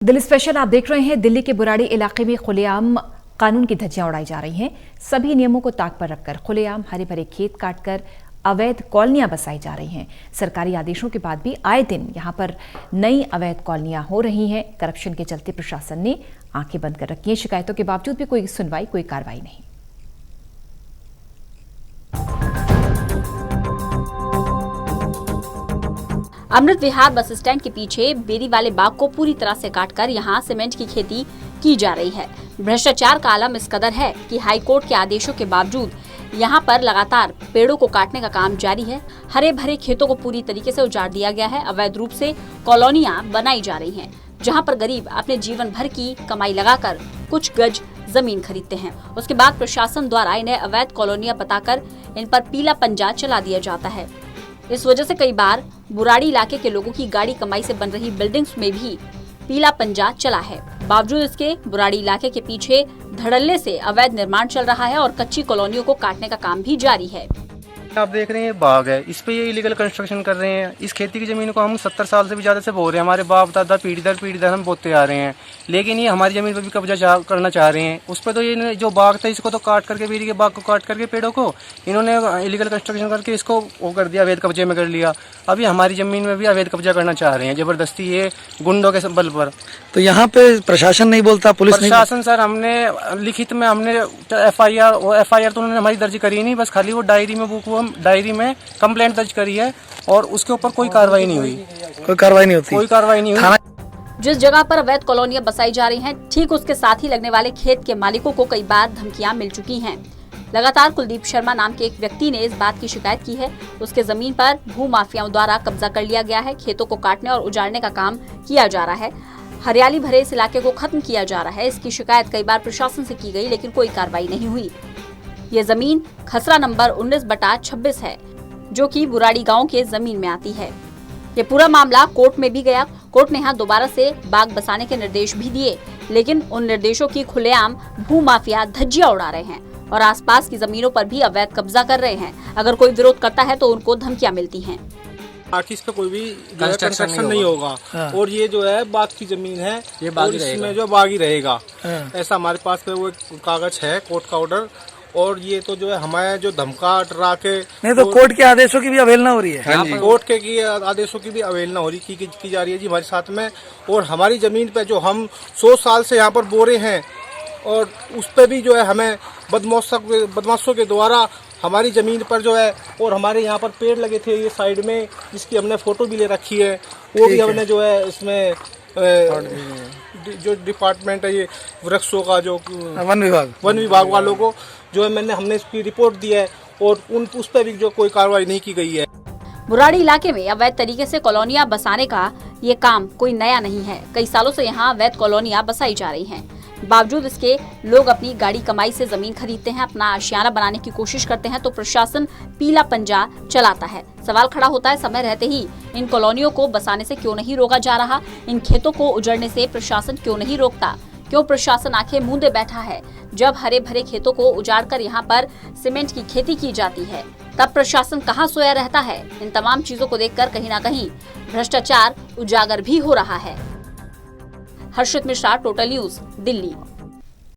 Delhi special आप देख रहे हैं। दिल्ली के बुराड़ी इलाके में खुलेआम कानून की धज्जियां उड़ाई जा रही हैं। सभी नियमों को ताक पर रखकर खुलेआम हरे भरे खेत काटकर अवैध कॉलोनियां बसाई जा रही हैं। सरकारी आदेशों के बाद भी आए दिन यहां पर नई अवैध कॉलोनियां हो रही हैं। करप्शन के चलते प्रशासन ने आंखें बंद कर रखी हैं। शिकायतों के बावजूद भी कोई सुनवाई, कोई कार्रवाई नहीं। अमृत विहार बस स्टैंड के पीछे बेरी वाले बाग को पूरी तरह से काटकर यहां सीमेंट की खेती की जा रही है। भ्रष्टाचार का आलम इस कदर है कि हाईकोर्ट के आदेशों के बावजूद यहां पर लगातार पेड़ों को काटने का काम जारी है। हरे भरे खेतों को पूरी तरीके से उजाड़ दिया गया है। अवैध रूप से कॉलोनियां बनाई जा रही हैं, जहां पर गरीब अपने जीवन भर की कमाई लगाकर कुछ गज जमीन खरीदते हैं। उसके बाद प्रशासन द्वारा इन्हें अवैध कॉलोनियां बताकर इन पर पीला पंजा चला दिया जाता है। इस वजह से कई बार बुराड़ी इलाके के लोगों की गाड़ी कमाई से बन रही बिल्डिंग्स में भी पीला पंजा चला है। बावजूद इसके बुराड़ी इलाके के पीछे धड़ल्ले से अवैध निर्माण चल रहा है और कच्ची कॉलोनियों को काटने का काम भी जारी है। आप देख रहे हैं बाग है, इस पे ये इलीगल कंस्ट्रक्शन कर रहे हैं। इस खेती की जमीन को हम 70 साल से भी ज्यादा से बो रहे हैं। हमारे बाप दादा पीढ़ी दर हम बोते आ रहे हैं, लेकिन ये हमारी जमीन पर भी कब्जा करना चाह रहे हैं। उस पर तो ये जो बाग था इसको तो काट करके, बेरी के बाग को काट करके पेड़ों को इन्होंने इलीगल कंस्ट्रक्शन करके इसको वो कर दिया, अवैध कब्जे में कर लिया। अभी हमारी जमीन में भी अवैध कब्जा करना चाह रहे हैं जबरदस्ती, ये गुंडों के बल पर। तो यहाँ पे प्रशासन नहीं बोलता, पुलिस नहीं? प्रशासन सर, हमने लिखित में हमने एफआईआर तो उन्होंने हमारी दर्ज करी नहीं, बस खाली वो डायरी में कंप्लेंट दर्ज करी है और उसके ऊपर कोई कार्रवाई नहीं हुई। कोई कार्रवाई नहीं होती? कोई कार्रवाई नहीं हुई। जिस जगह पर अवैध कॉलोनियां बसाई जा रही हैं, ठीक उसके साथ ही लगने वाले खेत के मालिकों को कई बार धमकियां मिल चुकी हैं। लगातार कुलदीप शर्मा नाम के एक व्यक्ति ने इस बात की शिकायत की है। उसके जमीन पर भू माफियाओं द्वारा कब्जा कर लिया गया है। खेतों को काटने और उजाड़ने का काम किया जा रहा है। हरियाली भरे इस इलाके को खत्म किया जा रहा है। इसकी शिकायत कई बार प्रशासन से की गई, लेकिन कोई कार्रवाई नहीं हुई। ये जमीन खसरा नंबर 19/26 है, जो कि बुराड़ी गांव के जमीन में आती है। ये पूरा मामला कोर्ट में भी गया। कोर्ट ने यहाँ दोबारा से बाग बसाने के निर्देश भी दिए, लेकिन उन निर्देशों की खुलेआम भू माफिया धज्जियां उड़ा रहे हैं और आसपास की जमीनों पर भी अवैध कब्जा कर रहे हैं। अगर कोई विरोध करता है तो उनको धमकियां मिलती हैं। इस पे कोई भी कंस्ट्रक्शन नहीं होगा। और ये जो है बाग की जमीन है, ये बाग इसमें जो बाग ही रहेगा, ऐसा हमारे पास पे वो कागज है, कोर्ट का ऑर्डर। और ये तो जो है हमारे जो धमका डरा के नहीं, तो कोर्ट के आदेशों की भी अवहेलना हो रही है। कोर्ट के आदेशों की भी अवहेलना हो रही की जा रही है जी हमारे साथ में। और हमारी जमीन पे जो हम 100 साल से यहाँ पर बोरे हैं, और उस पर भी जो है हमें बदमाशों के द्वारा हमारी जमीन पर जो है, और हमारे यहाँ पर पेड़ लगे थे ये साइड में, जिसकी हमने फोटो भी ले रखी है, वो भी हमने जो है इसमें जो डिपार्टमेंट है ये वृक्षों का, जो वन विभाग वालों को जो है हमने इसकी रिपोर्ट दी है, और उस पर भी जो कोई कार्रवाई नहीं की गई है। बुराड़ी इलाके में अवैध तरीके से कॉलोनियां बसाने का ये काम कोई नया नहीं है। कई सालों से यहाँ अवैध कॉलोनियां बसाई जा रही हैं। बावजूद इसके लोग अपनी गाड़ी कमाई से जमीन खरीदते हैं, अपना आशियाना बनाने की कोशिश करते हैं, तो प्रशासन पीला पंजा चलाता है। सवाल खड़ा होता है, समय रहते ही इन कॉलोनियों को बसाने से क्यों नहीं रोका जा रहा? इन खेतों को उजड़ने से प्रशासन क्यों नहीं रोकता? क्यों प्रशासन आंखें मूंदे बैठा है? जब हरे भरे खेतों को उजाड़कर यहाँ पर सीमेंट की खेती की जाती है, तब प्रशासन कहाँ सोया रहता है? इन तमाम चीजों को देखकर कहीं ना कहीं भ्रष्टाचार उजागर भी हो रहा है। हर्षित मिश्रा, टोटल न्यूज, दिल्ली।